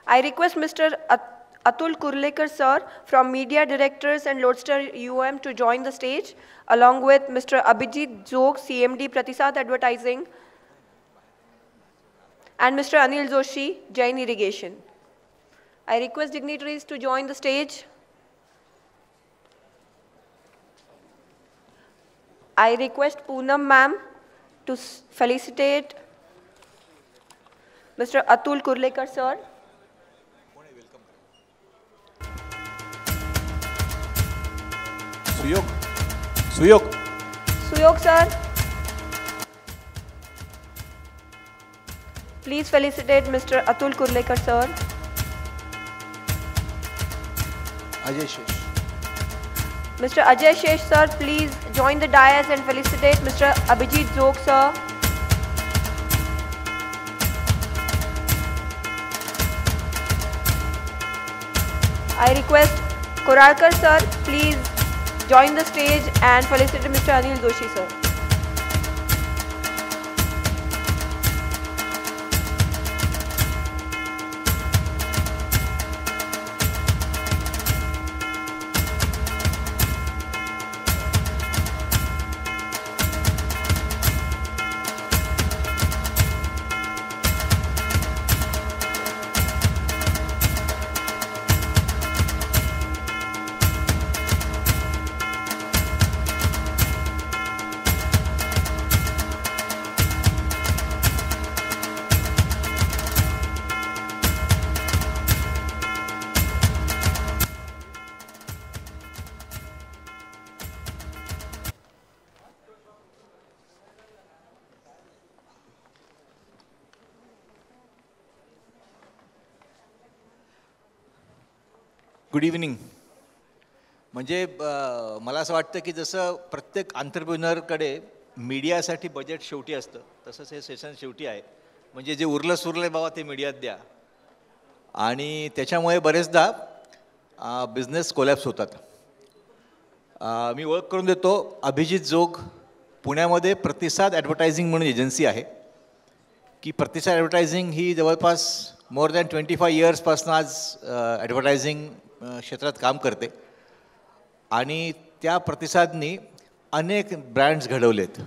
I request Mr. Atul Kurlekar sir from Media Directors and Lodestar UM to join the stage, along with Mr. Abhijit Zog, CMD Pratisad Advertising, and Mr. Anil Joshi, Jain Irrigation. I request dignitaries to join the stage. I request Poonam ma'am to felicitate Mr. Atul Kurlekar sir. Suyog sir. Please felicitate Mr. Atul Kurlekar sir. Ajay Shesh. Mr. Ajay Shesh sir, please join the dais and felicitate Mr. Abhijit Zog sir. I request Koralkar sir, please join the stage and felicitate Mr. Anil Joshi sir. Good evening. म्हणजे मला असं वाटतं की जसं प्रत्येक एंटरप्रेन्योरकडे मीडियासाठी budget शेवटी असतं, तसंच हे सेशन शेवटी आहे. म्हणजे जे उरलं सुरलं बाबा ते मीडियात द्या, आणि त्याच्यामुळे बरेचदा बिझनेस कोलॅप्स होतात. मी ओळख करून देतो. अभिजित जोग, पुण्यामध्ये प्रतिसाद ॲडव्हर्टायझिंग म्हणून एजन्सी आहे. की प्रतिसाद ॲडव्हर्टायझिंग ही जवळपास मोर दॅन 25 इयर्सपासून आज ॲडव्हर्टायझिंग क्षेत्रात काम करते, आणि त्या प्रतिसादनी अनेक ब्रँड्स घडवलेत.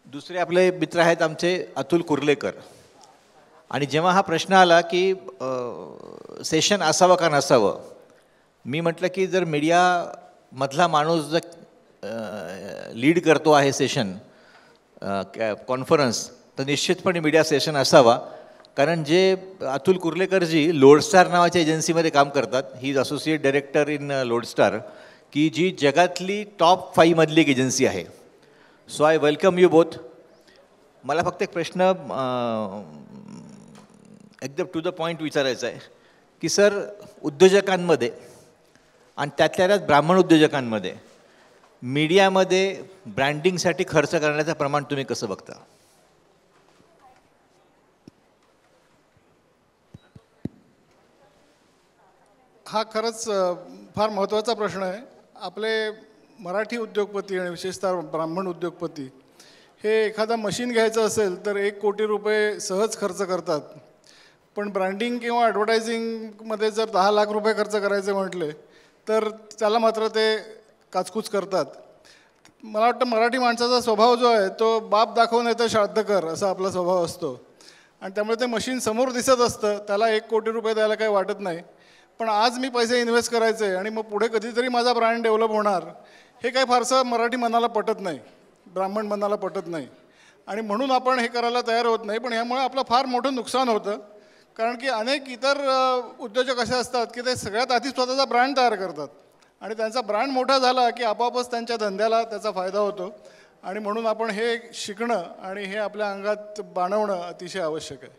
दुसरे आपले मित्र आहेत आमचे अतुल कुर्लेकर. आणि जेव्हा हा प्रश्न आला की सेशन असावं का नसावं, मी म्हटलं की जर मीडियामधला माणूस जर लीड करतो आहे सेशन कॉन्फरन्स, तर निश्चितपणे मीडिया सेशन असावा. कारण जे अतुल कुर्लेकरजी लोडस्टार नावाच्या एजन्सीमध्ये काम करतात, he is associate director in Lodestar, की जी जगातली टॉप 5 मधली एक एजन्सी आहे. So I welcome you both. मला फक्त एक प्रश्न एकदम टू द पॉईंट विचारायचा आहे की सर, उद्योजकांमध्ये आणि त्यातल्या त्यात ब्राह्मण उद्योजकांमध्ये मीडियामध्ये ब्रँडिंगसाठी खर्च करण्याचं प्रमाण तुम्ही कसं बघता? हा खरंच फार महत्त्वाचा प्रश्न आहे. आपले मराठी उद्योगपती आणि विशेषतः ब्राह्मण उद्योगपती हे एखादा मशीन घ्यायचं असेल तर 1 कोटी रुपये सहज खर्च करतात, पण ब्रँडिंग किंवा ॲडव्हर्टायझिंगमध्ये जर 10 लाख रुपये खर्च करायचे म्हटले तर त्याला मात्र ते काचकूच करतात. मला वाटतं मराठी माणसाचा स्वभाव जो आहे तो बाप दाखव नाही तर श्राद्ध कर असा आपला स्वभाव असतो, आणि त्यामुळे ते मशीन समोर दिसत असतं, त्याला 1 कोटी रुपये द्यायला काही वाटत नाही. पण आज मी पैसे इन्व्हेस्ट करायचे आणि मग पुढे कधीतरी माझा ब्रँड डेव्हलप होणार, हे काही फारसं मराठी मनाला पटत नाही, ब्राह्मण मनाला पटत नाही, आणि म्हणून आपण हे करायला तयार होत नाही. पण ह्यामुळे आपलं फार मोठं नुकसान होतं. कारण की अनेक इतर उद्योजक असे असतात की ते सगळ्यात आधी स्वतःचा ब्रँड तयार करतात, आणि त्यांचा ब्रँड मोठा झाला की आपोआपच त्यांच्या धंद्याला त्याचा फायदा होतो. आणि म्हणून आपण हे शिकणं आणि हे आपल्या अंगात बाणवणं अतिशय आवश्यक आहे.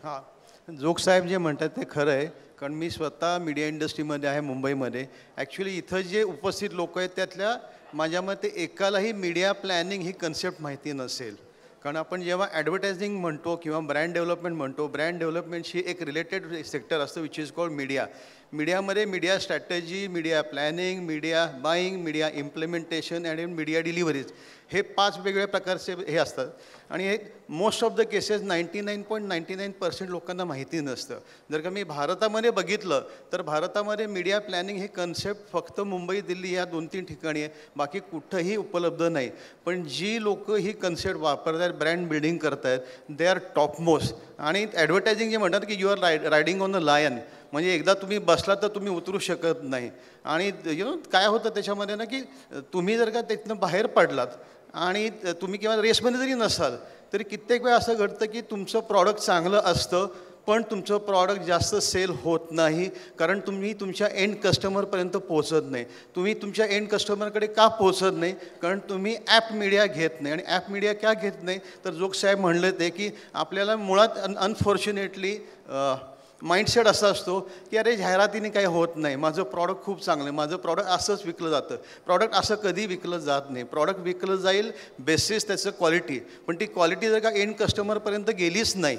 हां, जोगसाहेब जे म्हणतात ते खरं आहे. कारण मी स्वतः मीडिया इंडस्ट्रीमध्ये आहे मुंबईमध्ये. ॲक्च्युली इथं जे उपस्थित लोक आहेत त्यातल्या माझ्या मते एकालाही मीडिया प्लॅनिंग ही कन्सेप्ट माहिती नसेल. कारण आपण जेव्हा ॲडव्हर्टायझिंग म्हणतो किंवा ब्रँड डेव्हलपमेंट म्हणतो, ब्रँड डेव्हलपमेंटशी एक रिलेटेड सेक्टर असतं विच इज कॉल्ड मीडिया. मीडियामध्ये media strategy, media planning, media buying, media implementation आणि मीडिया डिलिव्हरीज, हे 5 वेगवेगळ्या प्रकारचे हे असतात. आणि हे मोस्ट ऑफ द केसेस 99.99% लोकांना माहिती नसतं. जर का मी भारतामध्ये बघितलं तर भारतामध्ये मीडिया प्लॅनिंग हे कन्सेप्ट फक्त मुंबई दिल्ली या 2-3 ठिकाणी आहे, बाकी कुठंही उपलब्ध नाही. पण जी लोक ही कन्सेप्ट वापरत आहेत, ब्रँड बिल्डिंग करत आहेत, दे आर टॉपमोस्ट. आणि ॲडव्हर्टायझिंग जे म्हणतात की you are riding on the lion, म्हणजे एकदा तुम्ही बसला तर तुम्ही उतरू शकत नाही. आणि काय होतं त्याच्यामध्ये ना की तुम्ही जर का तिथनं बाहेर पडलात आणि तुम्ही किंवा रेसमध्ये जरी नसाल तरी कित्येक वेळा असं घडतं की तुमचं प्रॉडक्ट चांगलं असतं पण तुमचं प्रॉडक्ट जास्त सेल होत नाही, कारण तुम्ही तुमच्या एंड कस्टमरपर्यंत पोहोचत नाही. तुम्ही तुमच्या एंड कस्टमरकडे का पोहोचत नाही? कारण तुम्ही ॲप मीडिया घेत नाही. आणि ॲप मीडिया का घेत नाही तर जोग साहेब म्हणले ते की आपल्याला मुळात अनफॉर्च्युनेटली माइंडसेट असा असतो की अरे जाहिरातीने काही होत नाही, माझं प्रॉडक्ट खूप चांगलं आहे, माझं प्रॉडक्ट असंच विकलं जातं. प्रॉडक्ट असं कधी विकलं जात नाही. प्रॉडक्ट विकलं जाईल बेसिस त्याचं क्वालिटी, पण ती क्वालिटी जर का एंड कस्टमरपर्यंत गेलीच नाही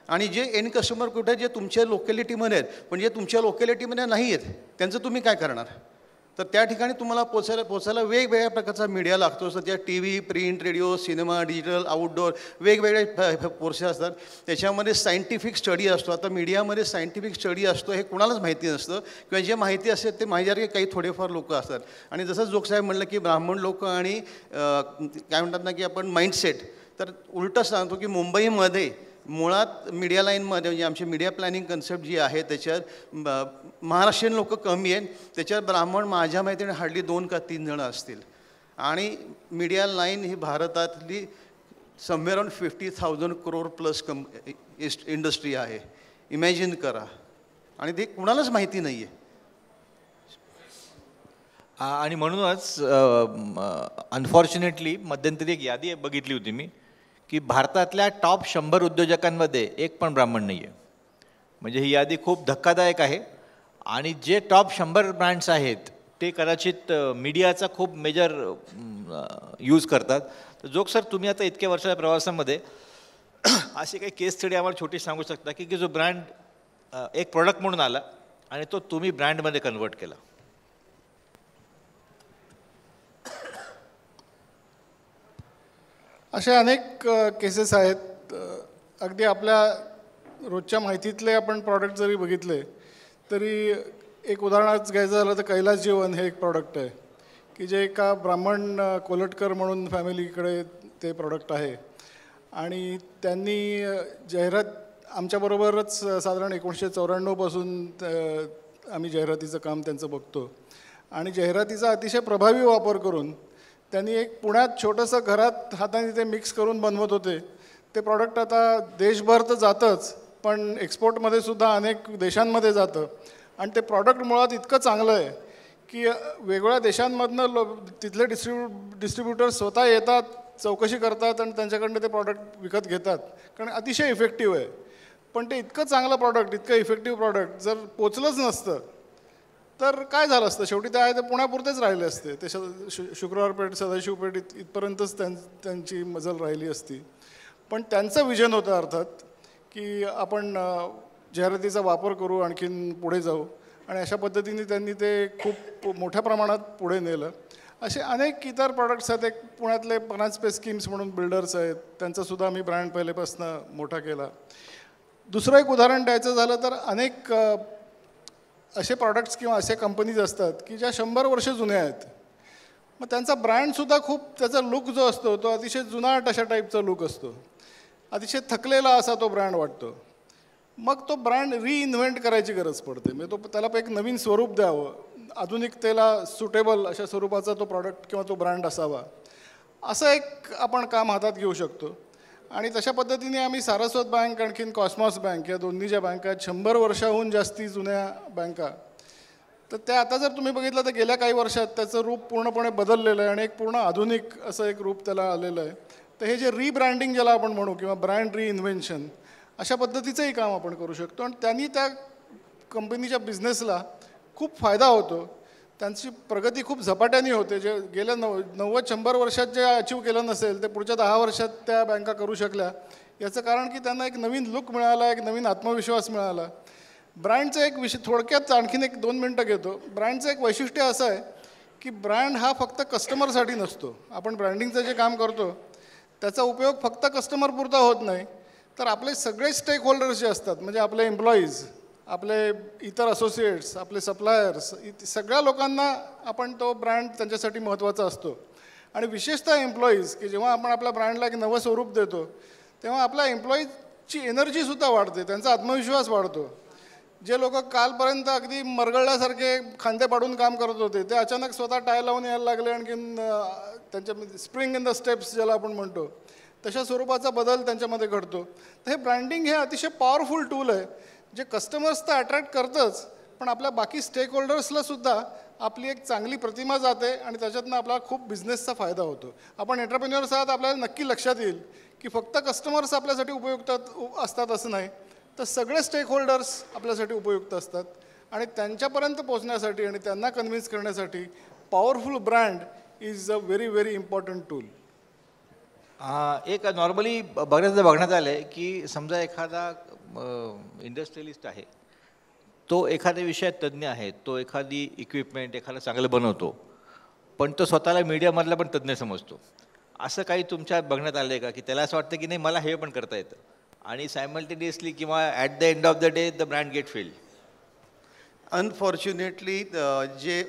आणि जे एंड कस्टमर कुठे जे तुमच्या लोकॅलिटीमध्ये आहेत पण जे तुमच्या लोकॅलिटीमध्ये नाही आहेत त्यांचं तुम्ही काय करणार? तर त्या ठिकाणी तुम्हाला पोचायला वेगवेगळ्या प्रकारचा मीडिया लागतो. सध्या T V, print, radio, cinema, digital, outdoor वेगवेगळे पोर्शन असतात. त्याच्यामध्ये सायंटिफिक स्टडी असतो. आता मीडियामध्ये सायंटिफिक स्टडी असतो हे कुणालाच माहिती नसतं किंवा जे माहिती असते ते माहिती काही थोडेफार लोक असतात. आणि जसं जोगसाहेब म्हणलं की ब्राह्मण लोक आणि काय म्हणतात ना की आपण माइंडसेट, तर उलटं सांगतो की मुंबईमध्ये मुळात मीडिया लाईनमध्ये म्हणजे आमची मीडिया प्लॅनिंग कन्सेप्ट जी आहे त्याच्यात महाराष्ट्रीयन लोक कमी आहेत. त्याच्यात ब्राह्मण माझ्या माहितीने हार्डली 2 का 3 जण असतील. आणि मीडिया लाईन ही भारतातली somewhere around 50,000 crore plus industry आहे. इमॅजिन करा. आणि ते कुणालाच माहिती नाही आहे. आणि म्हणूनच अनफॉर्च्युनेटली मध्यंतरी एक यादी बघितली होती मी की भारतातल्या टॉप 100 उद्योजकांमध्ये एक पण ब्राह्मण नाही आहे. म्हणजे ही यादी खूप धक्कादायक आहे. आणि जे टॉप 100 ब्रँड्स आहेत ते कदाचित मीडियाचा खूप मेजर यूज करतात. तर जोग सर, तुम्ही आता इतक्या वर्षाच्या प्रवासामध्ये अशी काही केस स्टडी आम्हाला छोटी सांगू शकता की जो ब्रँड एक प्रोडक्ट म्हणून आला आणि तो तुम्ही ब्रँडमध्ये कन्वर्ट केला? असे अनेक केसेस आहेत. अगदी आपल्या रोजच्या माहितीतले आपण प्रॉडक्ट जरी बघितले तरी एक उदाहरणच घ्यायचं झालं तर कैलास जेवण हे एक प्रॉडक्ट आहे की जे एका ब्राह्मण कोलटकर म्हणून फॅमिलीकडे ते प्रॉडक्ट आहे. आणि त्यांनी जाहिरात आमच्याबरोबरच साधारण 1994 पासून आम्ही जाहिरातीचं काम त्यांचं बघतो. आणि जाहिरातीचा अतिशय प्रभावी वापर करून त्यांनी एक पुण्यात छोटंसं घरात हाताने ते मिक्स करून बनवत होते. ते प्रॉडक्ट आता देशभर तर जातंच पण एक्सपोर्टमध्ये सुद्धा अनेक देशांमध्ये जातं. आणि ते प्रॉडक्ट मुळात इतकं चांगलं आहे की वेगवेगळ्या देशांमधनं तिथले डिस्ट्रीब्युटर स्वतः येतात, चौकशी करतात आणि त्यांच्याकडनं ते प्रॉडक्ट विकत घेतात, कारण अतिशय इफेक्टिव्ह आहे. पण ते इतकं चांगलं प्रॉडक्ट, इतकं इफेक्टिव्ह प्रॉडक्ट जर पोचलंच नसतं तर काय झालं असतं? शेवटी ते आहे ते पुण्यापुरतेच राहिले असते. ते शुक्रवारपेठ, सदाशिवपेठ इथपर्यंतच त्यांची मजल राहिली असती. पण त्यांचं विजन होतं अर्थात की आपण जाहिरातीचा वापर करू, आणखीन पुढे जाऊ. आणि अशा पद्धतीने त्यांनी ते खूप मोठ्या प्रमाणात पुढे नेलं. असे अनेक इतर प्रॉडक्ट्स आहेत. एक पुण्यातले पनासपे स्कीम्स म्हणून बिल्डर्स आहेत, त्यांचासुद्धा आम्ही ब्रँड पहिल्यापासून मोठा केला. दुसरं एक उदाहरण द्यायचं झालं तर अनेक असे प्रॉडक्ट्स किंवा असे कंपनीज असतात की ज्या 100 वर्ष जुन्या आहेत. मग त्यांचा ब्रँडसुद्धा खूप, त्याचा लुक जो असतो तो अतिशय जुनाट अशा टाईपचा लुक असतो, अतिशय थकलेला असा तो ब्रँड वाटतो. मग तो ब्रँड रिइन्व्हेंट करायची गरज पडते. म्हणजे त्याला एक नवीन स्वरूप द्यावं, आधुनिकतेला सुटेबल अशा स्वरूपाचा तो प्रॉडक्ट किंवा तो ब्रँड असावा, असं एक आपण काम हातात घेऊ शकतो. आणि तशा पद्धतीने आम्ही सारस्वत बँक, आणखीन कॉस्मॉस बँक या दोन्ही ज्या बँका आहेत, 100 वर्षाहून जास्ती जुन्या बँका, तर त्या आता जर तुम्ही बघितलं तर गेल्या काही वर्षात त्याचं रूप पूर्णपणे बदललेलं आहे आणि एक पूर्ण आधुनिक असं एक रूप त्याला आलेलं आहे. तर हे जे रिब्रँडिंग ज्याला आपण म्हणू किंवा ब्रँड रिइन्व्हेन्शन, अशा पद्धतीचंही काम आपण करू शकतो. आणि त्यांनी त्या कंपनीच्या बिझनेसला खूप फायदा होतो. त्यांची प्रगती खूप झपाट्याने होते. जे गेल्या 90-100 वर्षात जे अचीव केलं नसेल ते पुढच्या 10 वर्षात त्या बँका करू शकल्या. याचं कारण की त्यांना एक नवीन लुक मिळाला, एक नवीन आत्मविश्वास मिळाला. ब्रँडचं एक थोडक्यात आणखीन एक 2 मिनटं घेतो. ब्रँडचं एक वैशिष्ट्य असं आहे की ब्रँड हा फक्त कस्टमरसाठी नसतो. आपण ब्रँडिंगचं जे काम करतो त्याचा उपयोग फक्त कस्टमरपुरता होत नाही, तर आपले सगळे स्टेक होल्डर्स जे असतात, म्हणजे आपले एम्प्लॉईज, आपले इतर असोसिएट्स, आपले सप्लायर्स, सगळ्या लोकांना आपण तो ब्रँड त्यांच्यासाठी महत्त्वाचा असतो. आणि विशेषतः एम्प्लॉईज, की जेव्हा आपण आपल्या ब्रँडला एक नवं स्वरूप देतो तेव्हा आपल्या एम्प्लॉईजची एनर्जीसुद्धा वाढते, त्यांचा आत्मविश्वास वाढतो. जे लोक कालपर्यंत अगदी मरगळल्यासारखे खांदे पाडून काम करत होते ते अचानक स्वतः टाय लावून यायला लागले, आणखीन त्यांच्या स्प्रिंग इन द स्टेप्स ज्याला आपण म्हणतो तशा स्वरूपाचा बदल त्यांच्यामध्ये घडतो. तर हे ब्रँडिंग हे अतिशय पॉवरफुल टूल आहे, जे कस्टमर्स तर अट्रॅक्ट करतंच, पण आपल्या बाकी स्टेक होल्डर्सला सुद्धा आपली एक चांगली प्रतिमा जाते आणि त्याच्यातनं आपल्याला खूप बिझनेसचा फायदा होतो. आपण एंटरप्रेन्युअर्स आहात, आपल्याला नक्की लक्षात येईल की फक्त कस्टमर्स आपल्यासाठी उपयुक्त असतात असं नाही, तर सगळे स्टेक होल्डर्स आपल्यासाठी उपयुक्त असतात. आणि त्यांच्यापर्यंत पोहोचण्यासाठी आणि त्यांना कन्व्हिन्स करण्यासाठी powerful brand is a very very important tool. एक नॉर्मली बऱ्याचदा बघण्यात आलं आहे की समजा एखादा इंडस्ट्रियलिस्ट आहे, तो एखाद्या विषयात तज्ज्ञ आहे, तो एखादी इक्विपमेंट एखादं चांगलं बनवतो, पण तो स्वतःला मीडियामधला पण तज्ज्ञ समजतो. असं काही तुमच्या बघण्यात आलं आहे का की त्याला असं वाटतं की नाही मला हे पण करता येतं, आणि सायमल्टेनियसली किंवा at the end of the day the brand get failed? Unfortunately जे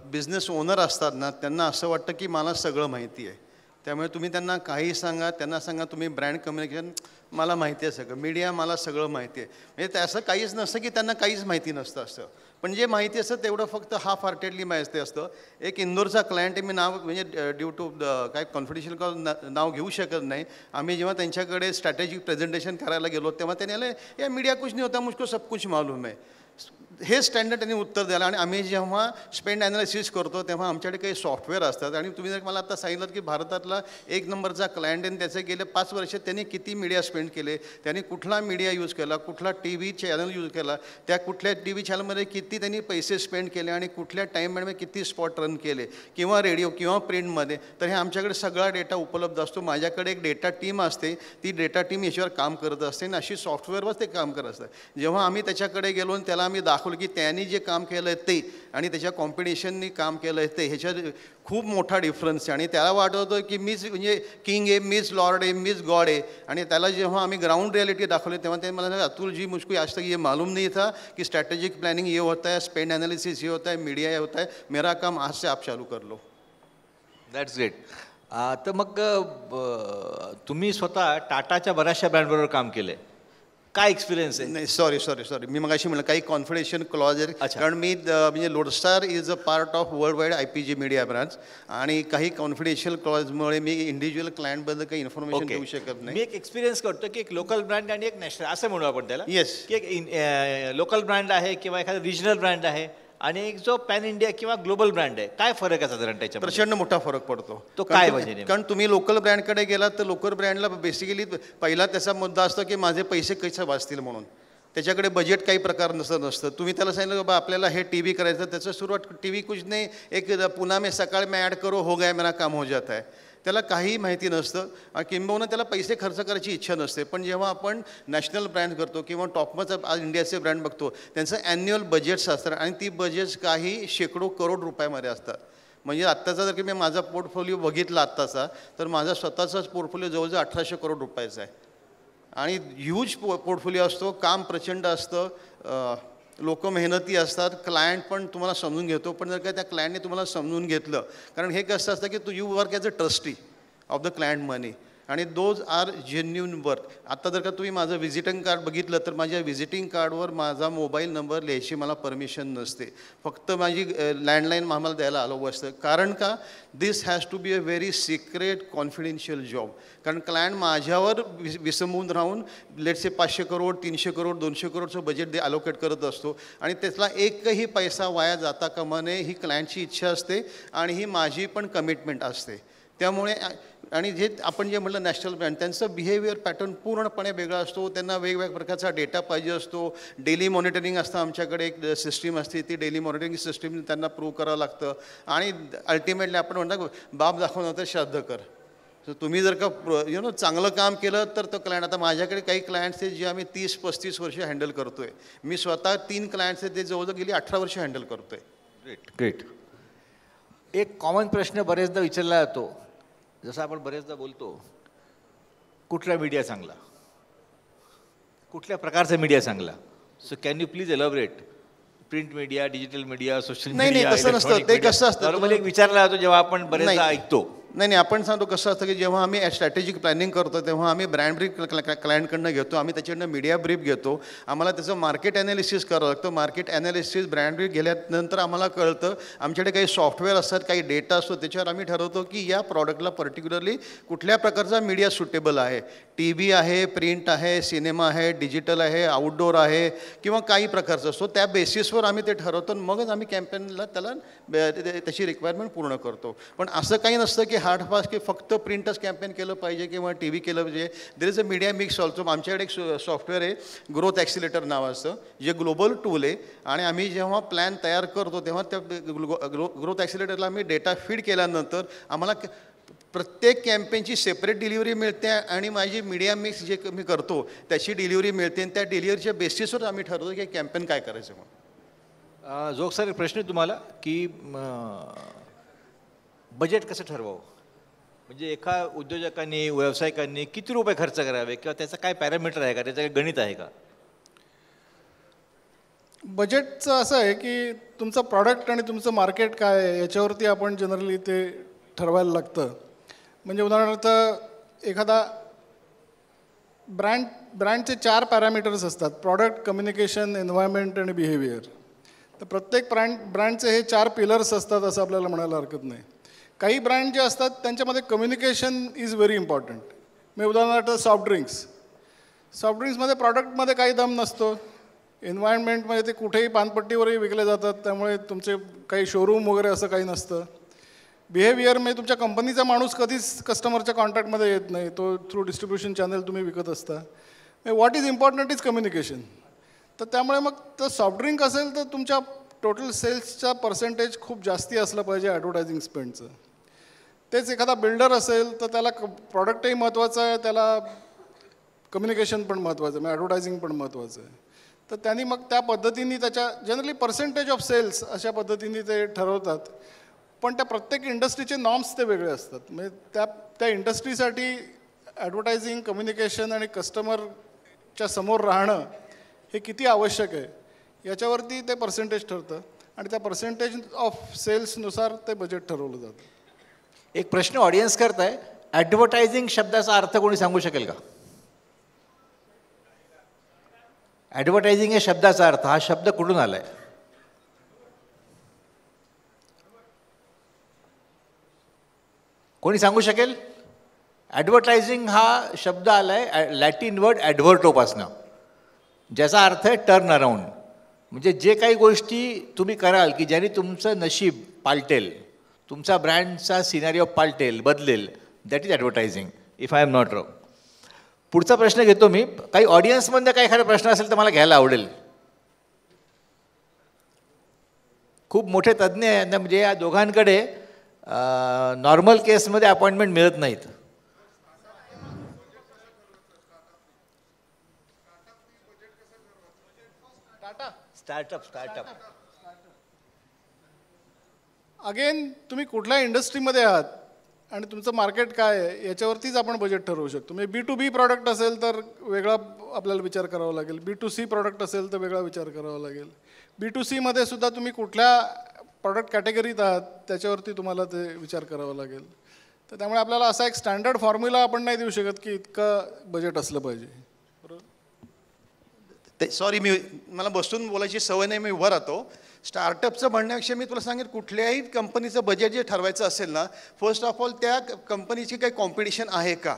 बिझनेस ओनर असतात ना, त्यांना असं वाटतं की मला सगळं माहिती आहे. त्यामुळे तुम्ही त्यांना काही सांगा, त्यांना सांगा तुम्ही ब्रँड कम्युनिकेशन मला माहिती आहे सगळं, मीडिया मला सगळं माहिती आहे. म्हणजे ते असं काहीच नसतं की त्यांना काहीच माहिती नसतं असं, पण जे माहिती असतं तेवढं फक्त हाफ हार्टेडली माहिती असतं. एक इंदोरचा क्लायंट आहे, मी नाव म्हणजे ड्यू टू काय कॉन्फिडेन्शियल कॉल नाव घेऊ शकत नाही. आम्ही जेव्हा त्यांच्याकडे स्ट्रॅटेजिक प्रेझेंटेशन करायला गेलो तेव्हा त्यांनी आले या मीडिया कुछ नहीं होता, मुझको सब कुछ मालूम है, हे स्टँडर्ड त्यांनी उत्तर द्यायला. आणि आम्ही जेव्हा स्पेंड ॲनालिसिस करतो तेव्हा आमच्याकडे काही सॉफ्टवेअर असतात, आणि तुम्ही जर मला आता सांगितलं की भारतातला एक नंबरचा क्लायंट आहे, त्याचे गेले 5 वर्ष त्यांनी किती मीडिया स्पेंड केले, त्यांनी कुठला मीडिया यूज केला, कुठला टी व्ही चॅनल यूज केला, त्या कुठल्या टी व्ही चॅनलमध्ये किती त्यांनी पैसे स्पेंड केले, आणि कुठल्या टाईममध्ये किती स्पॉट रन केले, किंवा रेडिओ किंवा प्रिंटमध्ये, तर हे आमच्याकडे सगळा डेटा उपलब्ध असतो. माझ्याकडे एक डेटा टीम असते, ती डेटा टीम याच्यावर काम करत असते, आणि अशी सॉफ्टवेअरवर ते काम करत असतं. जेव्हा आम्ही त्याच्याकडे गेलो आणि त्याला आम्ही दाखवलं की त्यांनी जे काम केलं आहे ते आणि त्याच्या कॉम्पिटिशननी काम केलं आहे ते ह्याच्यात खूप मोठा डिफरन्स आहे, आणि त्याला वाटत होतं की मीच म्हणजे किंग आहे, मीच लॉर्ड आहे, मीच गॉड आहे. आणि त्याला जेव्हा आम्ही ग्राउंड रियालिटी दाखवली तेव्हा ते मला अतुल जी मुझको आज तक ये मालूम नहीं था कि स्ट्रैटेजिक प्लानिंग ये होता है, स्पेंड एनालिसिस ये होता है, मीडिया ये होता है, मेरा काम आज से आप चालू कर लो. That's great. तर मग तुम्ही स्वतः टाटाच्या बऱ्याचशा ब्रँडबरोबर काम केलं आहे, काय एक्सपिरियन्स आहे? नाही, सॉरी मी मगाशी म्हणलं काही कॉन्फिडेन्शियल क्लॉज आहे, कारण मी म्हणजे Lodestar is a part of world wide IPG media branch, आणि काही कॉन्फिडेन्शियल क्लॉजमुळे मी इंडिव्हिज्युअल क्लायंटबद्दल काही इन्फॉर्मेशन देऊ शकत नाही. मी एक एक्सपिरियन्स करतो की एक लोकल ब्रँड आणि एक नॅशनल असं म्हणू आपण त्याला. येस, की एक लोकल ब्रँड आहे किंवा एखादा रिजनल ब्रँड आहे, आणि एक जो पॅन इंडिया किंवा ग्लोबल ब्रँड आहे, काय फरक आहे साधारण त्याच्यात? प्रचंड मोठा फरक पडतो. तो काय म्हणजे? कारण तुम्ही लोकल ब्रँडकडे गेलात तर लोकल ब्रँडला बेसिकली पहिला त्याचा मुद्दा असतो की माझे पैसे कसे वाचतील म्हणून. त्याच्याकडे बजेट काही प्रकार नसतं. तुम्ही त्याला सांगितलं बाबा आपल्याला हे टी व्ही करायचं, त्याचं सुरुवात टी व्ही कुछ नाही, एक पुन्हा में सकाळ में ॲड करो हो गया मेरा काम हो जाता है. त्याला काही माहिती नसतं, किंबहुना त्याला पैसे खर्च करायची इच्छा नसते. पण जेव्हा आपण नॅशनल ब्रँड करतो किंवा टॉपमध्ये आज इंडियाचे ब्रँड बघतो, त्यांचं ॲन्युअल बजेट्स असतात, आणि ती बजेट्स काही शेकडो करोड रुपयामध्ये असतात. म्हणजे आत्ताचा जर की मी माझा पोर्टफोलिओ बघितला आत्ताचा, तर माझा स्वतःचाच पोर्टफोलिओ जवळजवळ 1800 करोड रुपयाचा आहे, आणि ह्यूज पोर्टफोलिओ असतो. काम प्रचंड असतं, लोक मेहनती असतात, क्लायंट पण तुम्हाला समजून घेतो. पण जर का त्या क्लायंटने तुम्हाला समजून घेतलं, कारण हे कसं असतं की you work as a trustee of the client money, आणि दोज आर जेन्युन वर्क. आता जर का तुम्ही माझं व्हिजिटिंग कार्ड बघितलं तर माझ्या व्हिजिटिंग कार्डवर माझा मोबाईल नंबर लिहायची मला परमिशन नसते, फक्त माझी लँडलाईन आम्हाला द्यायला अलाउ असतं. कारण का? This has to be a very secret confidential job. कारण क्लायंट माझ्यावर विसंबून राहून लेट्स 500 करोड 300 करोड 200 करोडचं बजेट अलोकेट करत असतो, आणि त्यातला एकही पैसा वाया जाता कामा नये ही क्लायंटची इच्छा असते, आणि ही माझी पण कमिटमेंट असते. त्यामुळे आणि जे आपण जे म्हटलं नॅशनल ब्रँड, त्यांचं बिहेवियर पॅटर्न पूर्णपणे वेगळा असतो. त्यांना वेगवेगळ्या प्रकारचा डेटा पाहिजे असतो. डेली मॉनिटरिंग असतं, आमच्याकडे एक सिस्टीम असते, ती डेली मॉनिटरिंग सिस्टीम त्यांना प्रूव्ह करावं लागतं. आणि अल्टिमेटली आपण म्हणतो बाप दाखवणं तर श्राद्ध कर. तर तुम्ही जर का चांगलं काम केलं तर तो क्लायंट, आता माझ्याकडे काही क्लायंट्स आहेत जे आम्ही 30-35 वर्ष हँडल करतो आहे. मी स्वतः 3 क्लायंट्स आहेत ते जवळजवळ गेली 18 वर्ष हँडल करतो आहे. ग्रेट. एक कॉमन प्रश्न बरेचदा विचारला जातो, जसं आपण बरेचदा बोलतो कुठला मीडिया चांगला, कुठल्या प्रकारचा मीडिया चांगला? So can you please elaborate? Print media, digital media, social नाही, मीडिया, तसं नसतं. ते कसं असतं, नॉर्मली एक विचारला जातो जेव्हा आपण बरेचदा ऐकतो. नाही, आपण सांगतो कसं असतं की जेव्हा आम्ही स्ट्रॅटेजिक प्लॅनिंग करतो तेव्हा आम्ही ब्रँड ब्रीफ क्लायंटकडनं घेतो, आम्ही त्याच्याकडनं मीडिया ब्रीफ घेतो, आम्हाला त्याचं मार्केट ॲनालिसिस करावं लागतं. मार्केट ॲनालिसिस ब्रँड ब्रीफ गेल्यानंतर आम्हाला कळतं, आमच्याकडे काही सॉफ्टवेअर असतात, काही डेटा असतो, त्याच्यावर आम्ही ठरवतो की या प्रॉडक्टला पर्टिक्युलरली कुठल्या प्रकारचा मीडिया सुटेबल आहे. टी व्ही आहे, प्रिंट आहे, सिनेमा आहे, डिजिटल आहे, आउटडोअर आहे किंवा काही प्रकारचं असतो. त्या बेसिसवर आम्ही ते ठरवतो आणि मगच आम्ही कॅम्पेनला त्याची रिक्वायरमेंट पूर्ण करतो. पण असं काही नसतं की हार्ड फास्ट की फक्त प्रिंटच कॅम्पेन केलं पाहिजे किंवा टी व्ही केलं पाहिजे. There is a media mix also. आमच्याकडे एक सॉफ्टवेअर आहे ग्रोथ ॲक्सिलेटर नावाचं, जे ग्लोबल टूल आहे, आणि आम्ही जेव्हा प्लॅन तयार करतो तेव्हा त्या ग्रोथ ॲक्सिलेटरला आम्ही डेटा फीड केल्यानंतर आम्हाला प्रत्येक कॅम्पेनची सेपरेट डिलिव्हरी मिळते आणि माझी मीडिया मिक्स जे मी करतो त्याची डिलिव्हरी मिळते, आणि त्या डिलिव्हरीच्या बेसिसवर आम्ही ठरवतो की कॅम्पेन काय करायचं. म्हणून जोग सर, एक प्रश्न आहे तुम्हाला की बजेट कसं ठरवावं? म्हणजे एका उद्योजकांनी, व्यावसायिकांनी किती रुपये खर्च करावे किंवा त्याचं काय पॅरामीटर आहे का, त्याचं काही गणित आहे का? बजेटचं असं आहे की तुमचं प्रॉडक्ट आणि तुमचं मार्केट काय आहे याच्यावरती आपण जनरली ते ठरवायला लागतं. म्हणजे उदाहरणार्थ एखादा ब्रँडचे 4 पॅरामीटर्स असतात: प्रॉडक्ट, कम्युनिकेशन, एन्व्हायरमेंट आणि बिहेवियर. तर प्रत्येक ब्रँडचे हे 4 पिलर्स असतात असं आपल्याला म्हणायला हरकत नाही. काही ब्रँड जे असतात त्यांच्यामध्ये कम्युनिकेशन इज व्हेरी इम्पॉर्टंट. मी उदाहरणार्थ सॉफ्ट ड्रिंक्समध्ये प्रॉडक्टमध्ये काही दम नसतो. एन्व्हायरमेंटमध्ये ते कुठेही पानपट्टीवरही विकले जातात, त्यामुळे तुमचे काही शोरूम वगैरे असं काही नसतं. बिहेवियर म्हणजे तुमच्या कंपनीचा माणूस कधीच कस्टमरच्या कॉन्टॅक्टमध्ये येत नाही, तो थ्रू डिस्ट्रीब्युशन चॅनल तुम्ही विकत असता. What is important is communication. तर त्यामुळे मग तर सॉफ्ट ड्रिंक असेल तर तुमच्या टोटल सेल्सचा पर्सेंटेज खूप जास्ती असलं पाहिजे ॲडव्हर्टायझिंग स्पेंडचं. तेच एखादा बिल्डर असेल तर त्याला प्रॉडक्टही महत्त्वाचं आहे, त्याला कम्युनिकेशन पण महत्त्वाचं आहे, म्हणजे ॲडव्हर्टायझिंग पण महत्त्वाचं आहे. तर त्यांनी मग त्या पद्धतीने त्याच्या जनरली पर्सेंटेज ऑफ सेल्स अशा पद्धतीने ते ठरवतात. पण त्या प्रत्येक इंडस्ट्रीचे नॉर्म्स ते वेगळे असतात. म्हणजे त्या इंडस्ट्रीसाठी ॲडव्हर्टायझिंग, कम्युनिकेशन आणि कस्टमरच्या समोर राहणं हे किती आवश्यक आहे याच्यावरती ते पर्सेंटेज ठरतं, आणि त्या पर्सेंटेज ऑफ सेल्सनुसार ते बजेट ठरवलं जातं. एक प्रश्न ऑडियन्स करताय, ॲडव्हर्टायझिंग शब्दाचा अर्थ कोणी सांगू शकेल का? ॲडव्हर्टायझिंग या शब्दाचा अर्थ, हा शब्द कुठून आलाय? कोणी सांगू शकेल? ॲडव्हर्टायझिंग हा शब्द आलाय लॅटिन वर्ड ॲडव्हर्टोपासनं, ज्याचा अर्थ आहे टर्न अराउंड. म्हणजे जे काही गोष्टी तुम्ही कराल की ज्याने तुमचं नशीब पालटेल, तुमचा ब्रँडचा सिनारिओ पालटेल, बदलेल, that is advertising, if I am not wrong. पुढचा प्रश्न घेतो मी. काही ऑडियन्समध्ये काही एखादा प्रश्न असेल तर मला घ्यायला आवडेल. खूप मोठे तज्ज्ञ आहेत, म्हणजे या दोघांकडे नॉर्मल केसमध्ये अपॉइंटमेंट मिळत नाहीत. स्टार्टअप अगेन तुम्ही कुठल्या इंडस्ट्रीमध्ये आहात आणि तुमचं मार्केट काय आहे याच्यावरतीच आपण बजेट ठरवू शकतो. म्हणजे B2B प्रॉडक्ट असेल तर वेगळा आपल्याला विचार करावा लागेल, B2C प्रॉडक्ट असेल तर वेगळा विचार करावा लागेल. B2Cमध्ये सुद्धा तुम्ही कुठल्या प्रॉडक्ट कॅटेगरीत आहात त्याच्यावरती तुम्हाला ते विचार करावा लागेल. तर त्यामुळे आपल्याला असा एक स्टँडर्ड फॉर्म्युला आपण नाही देऊ शकत की इतकं बजेट असलं पाहिजे. ते सॉरी, मला बसून बोलायची सवय नाही, मी उभं राहतो. स्टार्टअपचं म्हणण्यापेक्षा मी तुला सांगेन, कुठल्याही कंपनीचं बजेट जे ठरवायचं असेल ना, फर्स्ट ऑफ ऑल त्या कंपनीची काही कॉम्पिटिशन आहे का,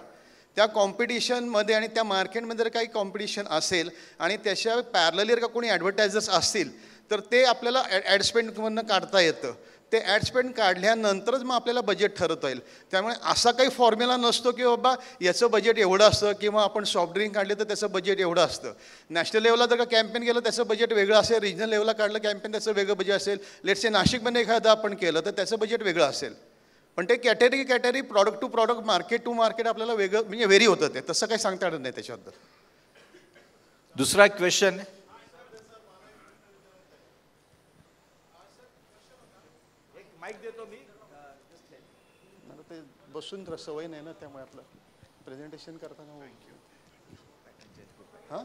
त्या कॉम्पिटिशनमध्ये आणि त्या मार्केटमध्ये जर काही कॉम्पिटिशन असेल आणि त्याच्या पॅरलली जर का कोणी ॲडव्हर्टायझर्स असतील तर ते आपल्याला ॲड स्पेंडमधनं काढता येतं. ते ॲड स्पेंड काढल्यानंतरच मग आपल्याला बजेट ठरवता येईल. त्यामुळे असा काही फॉर्म्युला नसतो की बाबा याचं बजेट एवढं असतं किंवा आपण सॉफ्ट ड्रिंक काढले तर त्याचं बजेट एवढं असतं. नॅशनल लेवलला जर का कॅम्पेन केलं त्याचं बजेट वेगळं असेल, रिजनल लेवलला काढलं कॅम्पेन त्याचं वेगळं बजेट असेल, लेट्स नाशिकमध्ये एखादं आपण केलं तर त्याचं बजेट वेगळं असेल. पण ते category product to product, market to market आपल्याला वेगळं म्हणजे व्हेरी होतं. ते तसं काही सांगता येणार नाही त्याच्याबद्दल. दुसरा क्वेश्चन. माईक देतो मी. मला ते बसून सवय नाही ना, त्यामुळे आपलं प्रेझेंटेशन करताना हां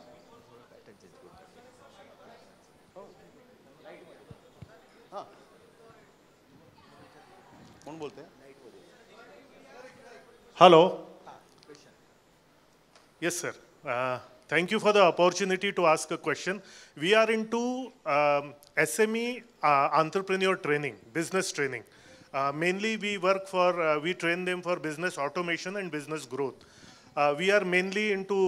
हां कोण बोलते? Hello. Yes, sir. Thank you for the opportunity to ask a question. We are into SME entrepreneur training, business training. Mainly we work for, we train them for business automation and business growth. We are mainly into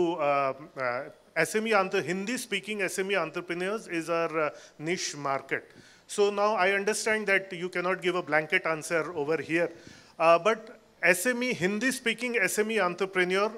Hindi-speaking SME entrepreneurs is our niche market. So now I understand that you cannot give a blanket answer over here, but SME, Hindi-speaking SME entrepreneur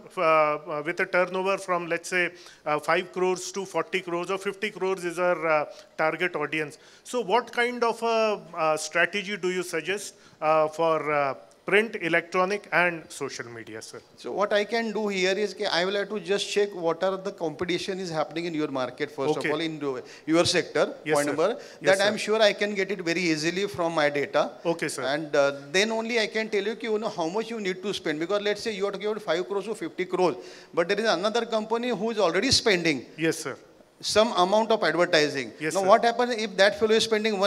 with a turnover from, let's say, 5 crores to 40 crores or 50 crores is our target audience. So what kind of a strategy do you suggest for print, electronic, and social media, sir? So what I can do here is I will have to just check what are the competition is happening in your market, first of all, in your sector, Yes, point sir. number. Yes, That I'm sir. sure I can get it very easily from my data. Okay, sir. And then only I can tell you, you know how much you need to spend. Because let's say you are talking about 5 crores or 50 crores, but there is another company who is already spending Yes, sir. some amount of advertising. Yes, now sir. what happens if that fellow is spending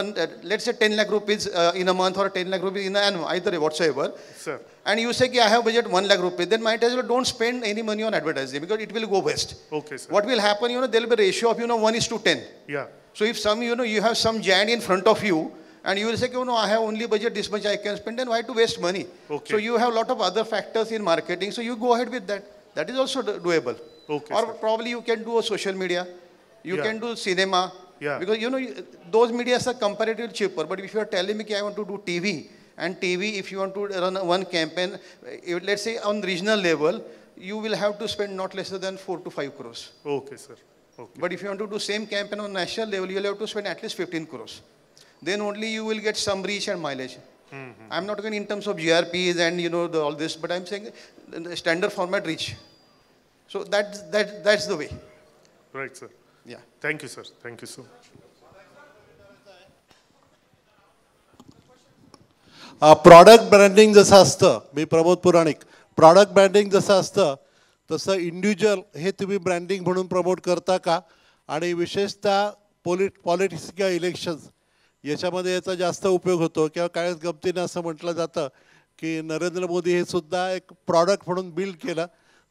let's say 10 lakh rupees in a month or 10 lakh rupees in an annual, either whatsoever. Sir. And you say, I have budget 1 lakh rupees, then might as well don't spend any money on advertising because it will go waste. Okay, sir. What will happen, there will be a ratio of, 1:10. Yeah. So if some, you have some giant in front of you and you will say, I have only budget this much I can spend, then why to waste money? Okay. So you have a lot of other factors in marketing, so you go ahead with that. That is also doable. Okay, or sir. probably you can do a social media. You Yeah. can do cinema. Yeah. Because, those medias are comparatively cheaper. But if you are telling me, I want to do TV, and TV, if you want to run one campaign, let's say on regional level, you will have to spend not less than 4 to 5 crores. Okay, sir. Okay. But if you want to do same campaign on national level, you will have to spend at least 15 crores. Then only you will get some reach and mileage. I'm not going in terms of GRPs and, all this, but I'm saying the standard format reach. So that's the way. Right, sir. Yeah. Thank you, sir. Thank you so much. Product branding जसं असतं, मी प्रमोद पुराणिक, product branding जसं असतं तसं individual हे तुम्ही branding म्हणून promote करता का? आणि विशेषतः पॉलिटिक्स किंवा इलेक्शन्स याच्यामध्ये याचा जास्त उपयोग होतो किंवा काय गमतीनं असं म्हटलं जातं की नरेंद्र मोदी हे सुद्धा एक प्रॉडक्ट म्हणून बिल्ड केलं.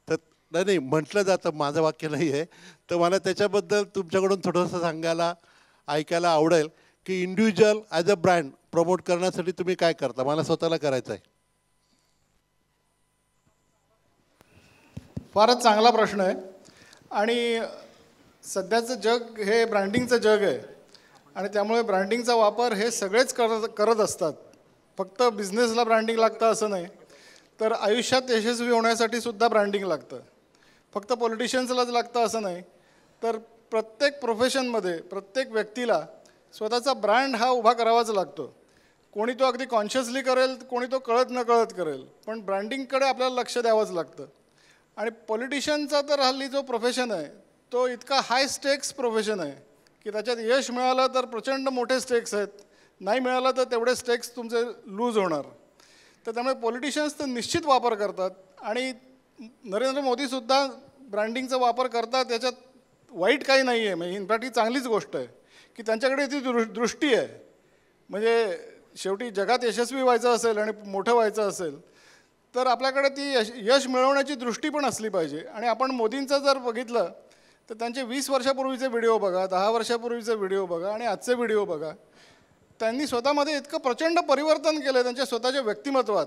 तर नाही म्हटलं जातं, माझं वाक्य नाही आहे. तर मला त्याच्याबद्दल तुमच्याकडून थोडंसं सांगायला ऐकायला आवडेल की individual as a brand promote करण्यासाठी तुम्ही काय करता? मला स्वतःला करायचं आहे. फारच चांगला प्रश्न आहे. आणि सध्याचं जग हे ब्रँडिंगचं जग आहे आणि त्यामुळे ब्रँडिंगचा वापर हे सगळेच करत असतात. फक्त बिझनेसला ब्रँडिंग लागतं असं नाही, तर आयुष्यात यशस्वी होण्यासाठी सुद्धा ब्रँडिंग लागतं. फक्त पॉलिटिशियन्सलाच लागतं असं नाही, तर प्रत्येक प्रोफेशनमध्ये प्रत्येक व्यक्तीला स्वतःचा ब्रँड हा उभा करावाच लागतो. कोणी तो अगदी कॉन्शियसली करेल, कोणी तो कळत न कळत करेल, पण ब्रँडिंगकडे आपल्याला लक्ष द्यावंच लागतं. आणि पॉलिटिशियनचा तर हल्ली जो प्रोफेशन आहे तो इतका हाय स्टेक्स प्रोफेशन आहे की त्याच्यात यश मिळालं तर प्रचंड मोठे स्टेक्स आहेत, नाही मिळालं तर तेवढे स्टेक्स तुमचे लूज होणार. तर त्यामुळे पॉलिटिशियन्स तर निश्चित वापर करतात आणि नरेंद्र मोदीसुद्धा ब्रँडिंगचा वापर करतात. त्याच्यात वाईट काही नाही आहे, म्हणजे इनफॅक्ट ही चांगलीच गोष्ट आहे की त्यांच्याकडे ती दृष्टी आहे. म्हणजे शेवटी जगात यशस्वी व्हायचं असेल आणि मोठं व्हायचं असेल तर आपल्याकडे ती यश मिळवण्याची दृष्टी पण असली पाहिजे. आणि आपण मोदींचं जर बघितलं तर त्यांचे 20 वर्षापूर्वीचे व्हिडिओ बघा, 10 वर्षापूर्वीचे व्हिडिओ बघा आणि आजचे व्हिडिओ बघा. त्यांनी स्वतःमध्ये इतकं प्रचंड परिवर्तन केलं त्यांच्या स्वतःच्या व्यक्तिमत्वात.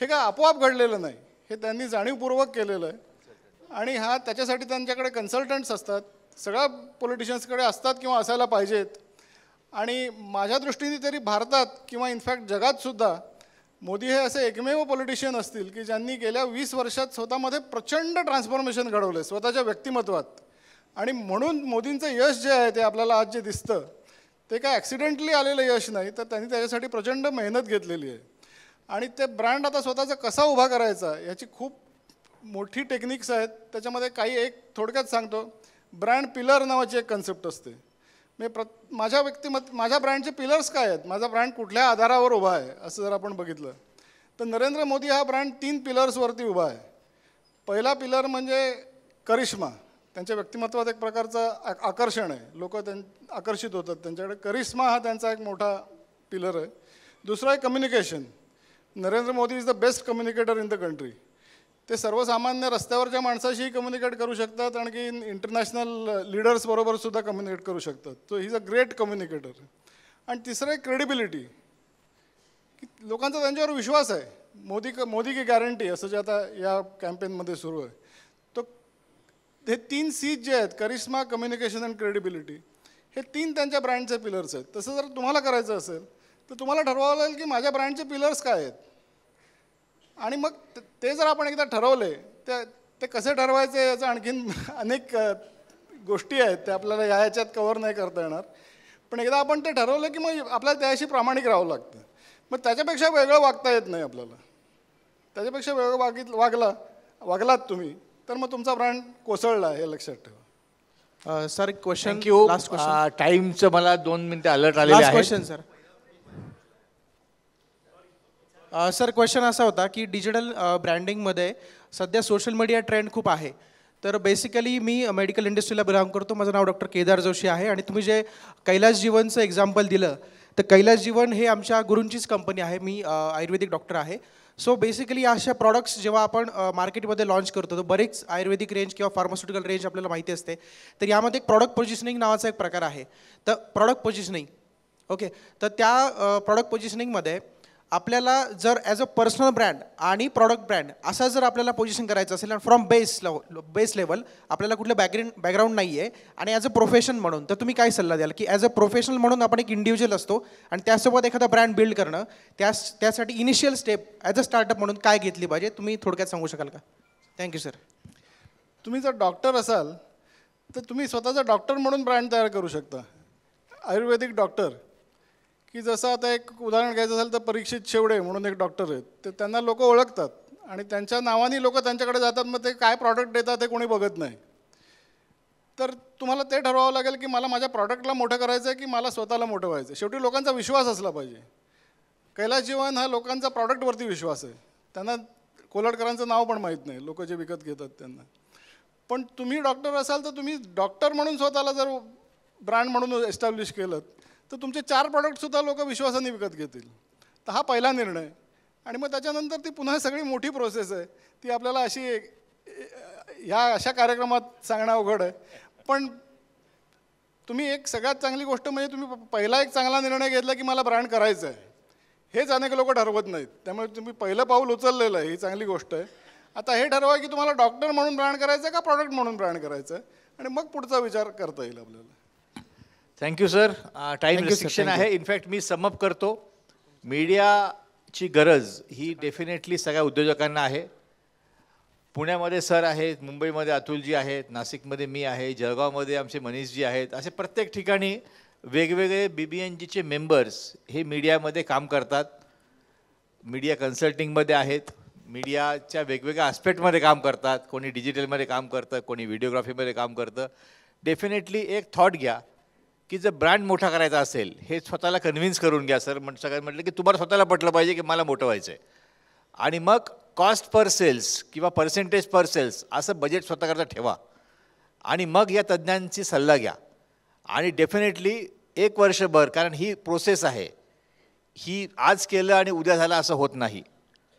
हे काय आपोआप घडलेलं नाही, हे त्यांनी जाणीवपूर्वक केलेलं आहे. आणि त्याच्यासाठी त्यांच्याकडे कन्सल्टंट्स असतात, सगळ्या पॉलिटिशियन्सकडे असतात किंवा असायला पाहिजेत. आणि माझ्या दृष्टीने तरी भारतात किंवा इनफॅक्ट जगातसुद्धा मोदी हे असे एकमेव पॉलिटिशियन असतील की ज्यांनी गेल्या 20 वर्षात स्वतःमध्ये प्रचंड ट्रान्सफॉर्मेशन घडवलं आहे स्वतःच्या व्यक्तिमत्वात. आणि म्हणून मोदींचं यश जे आहे ते आपल्याला आज जे दिसतं ते काय ॲक्सिडेंटली आलेलं यश नाही, तर त्यांनी त्याच्यासाठी प्रचंड मेहनत घेतलेली आहे. आणि ते ब्रँड आता स्वतःचा कसा उभा करायचा याची खूप मोठी टेक्निक्स आहेत. त्याच्यामध्ये काही एक थोडक्यात सांगतो. ब्रँड पिलर नावाची एक कन्सेप्ट असते. माझ्या ब्रँडचे पिलर्स काय आहेत, माझा ब्रँड कुठल्या आधारावर उभा आहे असं जर आपण बघितलं तर नरेंद्र मोदी हा ब्रँड 3 पिलर्सवरती उभा आहे. पहिला पिलर म्हणजे करिश्मा. त्यांच्या व्यक्तिमत्वात एक प्रकारचं आकर्षण आहे, लोक आकर्षित होतात त्यांच्याकडे. करिश्मा हा त्यांचा एक मोठा पिलर आहे. दुसरा आहे communication. Narendra Modi is the best communicator in the country. ते सर्वसामान्य रस्त्यावरच्या माणसाशीही कम्युनिकेट करू शकतात, आणखी इंटरनॅशनल लीडर्सबरोबर सुद्धा कम्युनिकेट करू शकतात. So he is a great communicator. आणि तिसरं आहे क्रेडिबिलिटी, की लोकांचा त्यांच्यावर विश्वास आहे. मोदी की गॅरंटी असं जे आता या कॅम्पेनमध्ये सुरू आहे, तो हे 3 C's जे आहेत, करिश्मा, कम्युनिकेशन आणि क्रेडिबिलिटी, हे 3 त्यांच्या ब्रँडचे पिलर्स आहेत. तसं जर तुम्हाला करायचं असेल तर तुम्हाला ठरवावं लागेल की माझ्या ब्रँडचे पिलर्स काय आहेत. आणि मग ते जर आपण एकदा ठरवले, ते कसे ठरवायचे याचं आणखीन अनेक गोष्टी आहेत, ते आपल्याला याच्यात कव्हर नाही करता येणार. पण एकदा आपण ते ठरवलं की मग आपल्याला त्याशी प्रामाणिक राहावं लागतं. मग त्याच्यापेक्षा वेगळं वागता येत नाही आपल्याला. त्याच्यापेक्षा वेगळं वागलात तुम्ही तर मग तुमचा ब्रँड कोसळला, हे लक्षात ठेवा. सर एक क्वेश्चन. थँक्यू. Last question. टाईमचं मला 2 मिनिटं अलर्ट आलेले आहे. Last question sir. Sir question असा होता की डिजिटल ब्रँडिंगमध्ये सध्या सोशल मीडिया ट्रेंड खूप आहे. तर बेसिकली मी मेडिकल इंडस्ट्रीला बिलॉंग करतो. माझं नाव डॉक्टर केदार जोशी आहे. आणि तुम्ही जे कैलास जीवनचं एक्झाम्पल दिलं, तर कैलास जीवन हे आमच्या गुरूंचीच कंपनी आहे. मी आयुर्वेदिक डॉक्टर आहे. सो बेसिकली अशा प्रॉडक्ट्स जेव्हा आपण मार्केटमध्ये लॉन्च करतो, तर बरेच आयुर्वेदिक रेंज किंवा फार्मास्युटिकल रेंज आपल्याला माहिती असते. तर यामध्ये एक प्रॉडक्ट पोझिशनिंग नावाचा एक प्रकार आहे. तर प्रॉडक्ट पोझिशनिंग, ओके, तर त्या प्रॉडक्ट पोझिशनिंगमध्ये आपल्याला जर ॲज अ पर्सनल ब्रँड आणि प्रॉडक्ट ब्रँड असा जर आपल्याला पोझिशन करायचं असेल, आणि फ्रॉम बेस लेवल आपल्याला कुठलं बॅकग्राऊंड नाही आहे, आणि ॲज अ प्रोफेशन म्हणून, तर तुम्ही काय सल्ला द्याल की ॲज अ प्रोफेशनल म्हणून आपण एक इंडिव्हिज्युअल असतो आणि त्यासोबत एखादा ब्रँड बिल्ड करणं, त्यासाठी initial step as a startup म्हणून काय घेतली पाहिजे, तुम्ही थोडक्यात सांगू शकाल का? Thank you sir. तुम्ही जर डॉक्टर असाल तर तुम्ही स्वतःचा डॉक्टर म्हणून ब्रँड तयार करू शकता. आयुर्वेदिक डॉक्टर, की जसं आता एक उदाहरण घ्यायचं असेल तर परीक्षित शेवडे म्हणून एक डॉक्टर आहेत, तर त्यांना लोक ओळखतात आणि त्यांच्या नावाने लोक त्यांच्याकडे जातात. मग ते काय प्रॉडक्ट देतात ते कोणी बघत नाही. तर तुम्हाला ते ठरवावं लागेल की मला माझ्या प्रॉडक्टला मोठं करायचं आहे की मला स्वतःला मोठं व्हायचं आहे. शेवटी लोकांचा विश्वास असला पाहिजे. कैलास जीवन हा लोकांचा प्रॉडक्टवरती विश्वास आहे. त्यांना कोल्हटकरांचं नाव पण माहीत नाही, लोक जे विकत घेतात त्यांना. पण तुम्ही डॉक्टर असाल तर तुम्ही डॉक्टर म्हणून स्वतःला जर ब्रँड म्हणून एस्टॅब्लिश केलं तर तुमचे 4 प्रॉडक्टसुद्धा लोक विश्वासाने विकत घेतील. तर हा पहिला निर्णय. आणि मग त्याच्यानंतर ती पुन्हा सगळी मोठी प्रोसेस आहे, ती आपल्याला ह्या अशा कार्यक्रमात सांगणं अवघड आहे. पण तुम्ही एक सगळ्यात चांगली गोष्ट म्हणजे तुम्ही पहिला एक चांगला निर्णय घेतला की मला ब्रँड करायचं आहे. हेच अनेक लोक ठरवत नाहीत. त्यामुळे तुम्ही पहिलं पाऊल उचललेलं आहे, ही चांगली गोष्ट आहे. आता हे ठरवा की तुम्हाला डॉक्टर म्हणून ब्रँड करायचं आहे का प्रॉडक्ट म्हणून ब्रँड करायचं आहे, आणि मग पुढचा विचार करता येईल आपल्याला. Thank you sir. टाईम रिस्ट्रिक्शन आहे. इनफॅक्ट मी समअप करतो. मीडियाची गरज ही डेफिनेटली सगळ्या उद्योजकांना आहे. पुण्यामध्ये सर आहेत, मुंबईमध्ये अतुलजी आहेत, नाशिकमध्ये मी आहे, जळगावमध्ये आमचे मनीषजी आहेत. असे प्रत्येक ठिकाणी वेगवेगळे BBNGचे मेंबर्स हे मीडियामध्ये काम करतात. मीडिया कन्सल्टिंगमध्ये आहेत, मीडियाच्या वेगवेगळ्या आस्पेक्टमध्ये काम करतात. कोणी डिजिटलमध्ये काम करतं, कोणी व्हिडिओग्राफीमध्ये काम करतं. डेफिनेटली एक थॉट घ्या की जर ब्रँड मोठा करायचा असेल, हे स्वतःला कन्व्हिन्स करून घ्या. सर सगळ्यांनी म्हटलं की तुम्हाला स्वतःला पटलं पाहिजे की मला मोठं व्हायचं आहे. आणि मग कॉस्ट पर सेल्स किंवा पर्सेंटेज पर सेल्स असं बजेट स्वतःकरता ठेवा. आणि मग या तज्ज्ञांची सल्ला घ्या. आणि डेफिनेटली 1 वर्षभर, कारण ही प्रोसेस आहे, ही आज केलं आणि उद्या झालं असं होत नाही.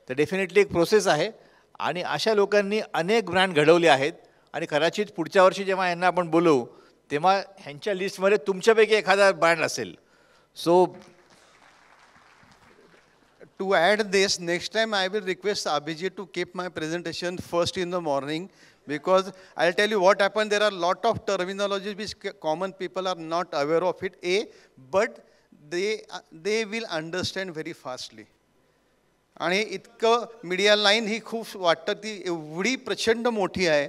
तर डेफिनेटली एक प्रोसेस आहे. आणि अशा लोकांनी अनेक ब्रँड घडवले आहेत. आणि कदाचित पुढच्या वर्षी जेव्हा यांना आपण बोलवू तेव्हा ह्यांच्या लिस्टमध्ये तुमच्यापैकी एखादा ब्रँड असेल. So to add this, next time I will request Abhijit to keep my presentation first in the morning, because I'll tell you what happened. There are a lot of terminologies which common people are not aware of it, but they will understand very fastly. आणि इतकं media line ही खूप वाटतं ती एवढी प्रचंड मोठी आहे,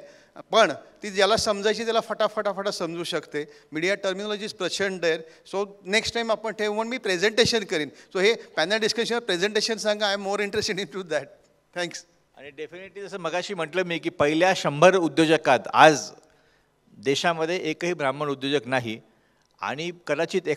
पण ती ज्याला समजायची त्याला फटाफट समजू शकते. मीडिया टर्मिनॉलॉजीज प्रचंड आहे. सो नेक्स्ट टाइम आपण ठेवून मी प्रेझेंटेशन करीन. सो हे पॅनल डिस्कशन प्रेझेंटेशन सांगा. I am more interested in to that. Thanks. आणि डेफिनेटली जसं मगाशी म्हटलं मी की पहिल्या 100 उद्योजकात आज देशामध्ये एकही ब्राह्मण उद्योजक नाही. आणि कदाचित